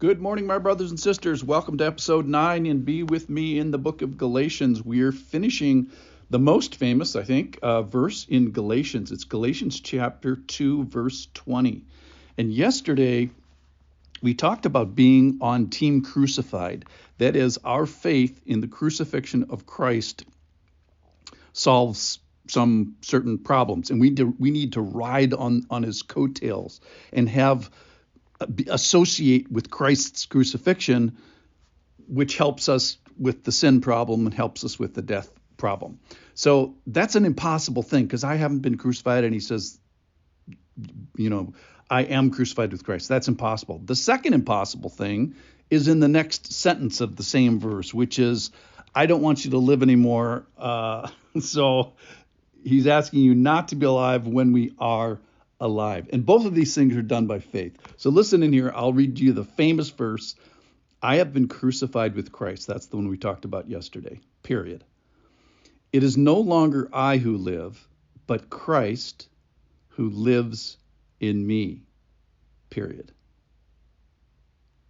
Good morning, my brothers and sisters. Welcome to episode 9 and be with me in the book of Galatians. We're finishing the most famous, I think, verse in Galatians. It's Galatians chapter 2, verse 20. And yesterday, we talked about being on Team Crucified. That is, our faith in the crucifixion of Christ solves some certain problems. And we need to ride on his coattails and associate with Christ's crucifixion, which helps us with the sin problem and helps us with the death problem. So that's an impossible thing because I haven't been crucified. And he says, I am crucified with Christ. That's impossible. The second impossible thing is in the next sentence of the same verse, which is, I don't want you to live anymore. So he's asking you not to be alive when we are alive. And both of these things are done by faith. So listen in here. I'll read you the famous verse. I have been crucified with Christ. That's the one we talked about yesterday. Period. It is no longer I who live, but Christ who lives in me. Period.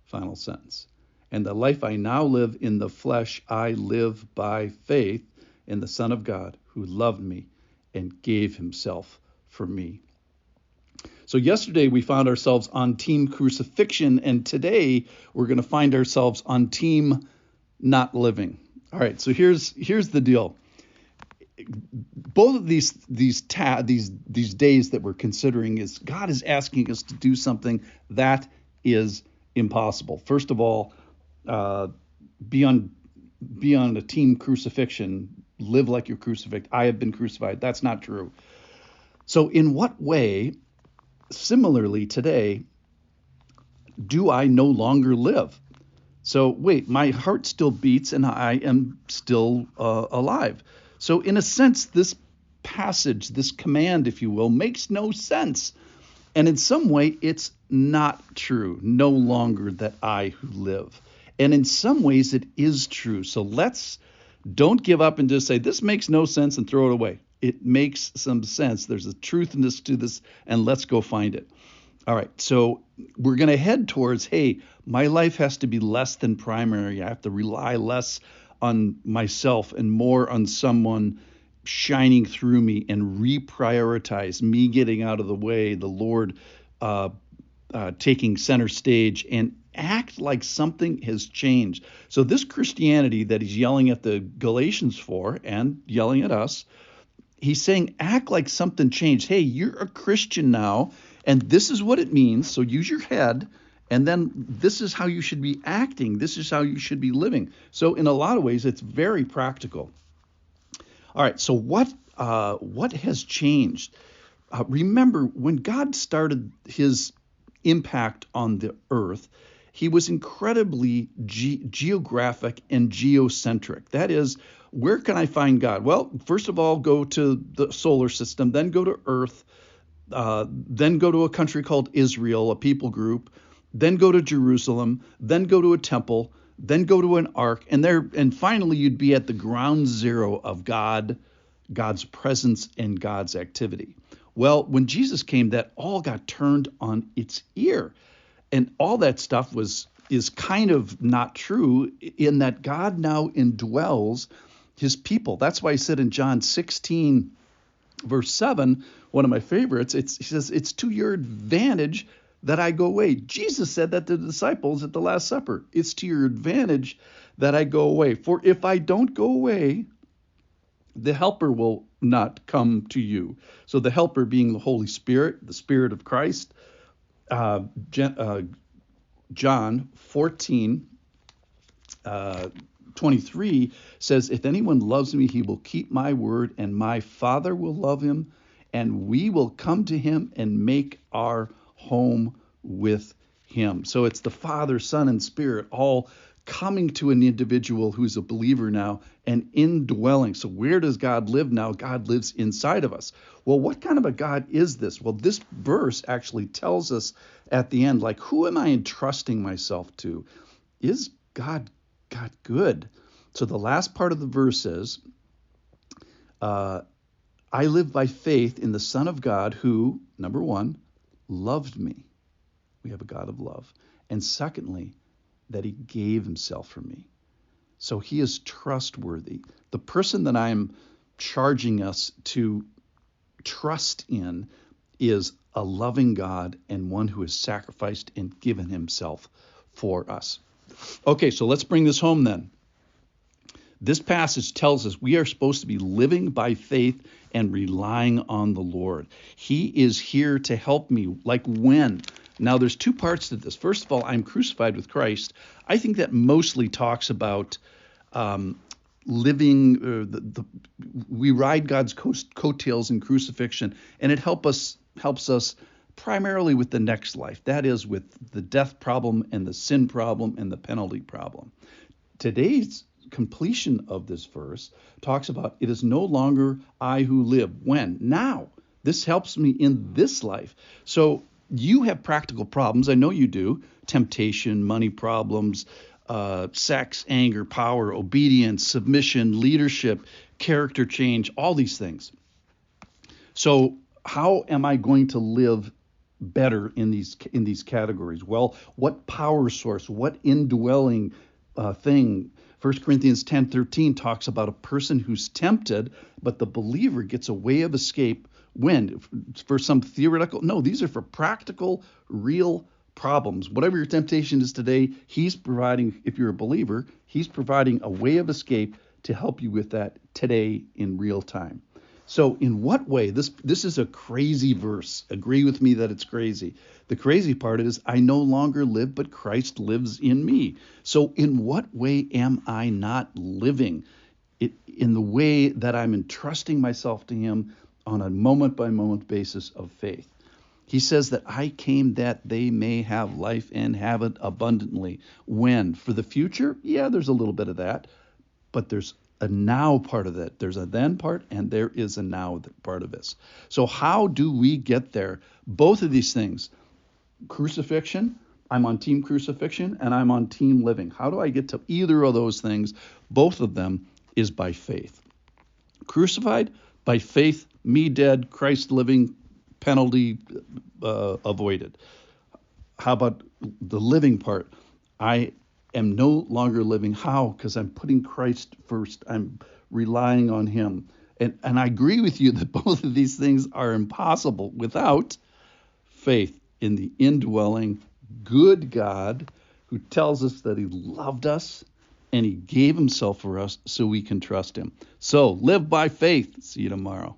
Final sentence. And the life I now live in the flesh, I live by faith in the Son of God who loved me and gave himself for me. So yesterday we found ourselves on Team Crucifixion, and today we're going to find ourselves on Team Not Living. All right, so here's the deal. Both of these days that we're considering is God is asking us to do something that is impossible. First of all, be on a Team Crucifixion. Live like you're crucified. I have been crucified. That's not true. So in what way, similarly today, do I no longer live? So wait, my heart still beats and I am still alive. So in a sense, this passage, this command, if you will, makes no sense. And in some way, it's not true. No longer that I who live. And in some ways, it is true. So don't give up and just say, this makes no sense and throw it away. It makes some sense. There's a truthiness to this, and let's go find it. All right, so we're going to head towards, hey, my life has to be less than primary. I have to rely less on myself and more on someone shining through me and reprioritize me getting out of the way, the Lord taking center stage, and act like something has changed. So this Christianity that he's yelling at the Galatians for and yelling at us, he's saying, act like something changed. Hey, you're a Christian now, and this is what it means. So use your head, and then this is how you should be acting. This is how you should be living. So in a lot of ways, it's very practical. All right, so what has changed? Remember, when God started his impact on the earth, he was incredibly geographic and geocentric. That is, where can I find God? Well, first of all, go to the solar system, then go to Earth, then go to a country called Israel, a people group, then go to Jerusalem, then go to a temple, then go to an ark, and finally you'd be at the ground zero of God's presence and God's activity. Well, when Jesus came, that all got turned on its ear. And all that stuff is kind of not true in that God now indwells his people. That's why he said in John 16, verse 7, one of my favorites, he says, it's to your advantage that I go away. Jesus said that to the disciples at the Last Supper. It's to your advantage that I go away. For if I don't go away, the helper will not come to you. So the helper being the Holy Spirit, the Spirit of Christ. John 14, 23 says, if anyone loves me, he will keep my word, and my Father will love him, and we will come to him and make our home with him. So it's the Father, Son, and Spirit all coming to an individual who's a believer now and indwelling. So where does God live now? God lives inside of us. Well, what kind of a God is this? Well, this verse actually tells us at the end, like, who am I entrusting myself to? Is God good? So the last part of the verse is, I live by faith in the Son of God who, number one, loved me. We have a God of love. And secondly, that he gave himself for me. So he is trustworthy. The person that I'm charging us to trust in is a loving God and one who has sacrificed and given himself for us. Okay, so let's bring this home then. This passage tells us we are supposed to be living by faith and relying on the Lord. He is here to help me. Like when? Now, there's two parts to this. First of all, I'm crucified with Christ. I think that mostly talks about living. We ride God's coattails in crucifixion, and it helps us primarily with the next life. That is, with the death problem and the sin problem and the penalty problem. Today's completion of this verse talks about it is no longer I who live. When? Now. This helps me in this life. So you have practical problems. I know you do. Temptation, money problems, sex, anger, power, obedience, submission, leadership, character change, all these things. So how am I going to live better in these categories? Well, what power source, what indwelling thing? 1 Corinthians 10:13 talks about a person who's tempted, but the believer gets a way of escape. When? For some theoretical? No, these are for practical, real problems. Whatever your temptation is today, he's providing, if you're a believer, he's providing a way of escape to help you with that today in real time. So in what way? This is a crazy verse. Agree with me that it's crazy. The crazy part is I no longer live, but Christ lives in me. So in what way am I not living? In the way that I'm entrusting myself to him on a moment-by-moment basis of faith. He says that I came that they may have life and have it abundantly. When? For the future? Yeah, there's a little bit of that. But there's a now part of it. There's a then part, and there is a now part of this. So how do we get there? Both of these things, crucifixion, I'm on team crucifixion, and I'm on team living. How do I get to either of those things? Both of them is by faith. Crucified, by faith, me dead, Christ living, penalty avoided. How about the living part? I am no longer living. How? Because I'm putting Christ first. I'm relying on him. And I agree with you that both of these things are impossible without faith in the indwelling, good God who tells us that he loved us and he gave himself for us so we can trust him. So live by faith. See you tomorrow.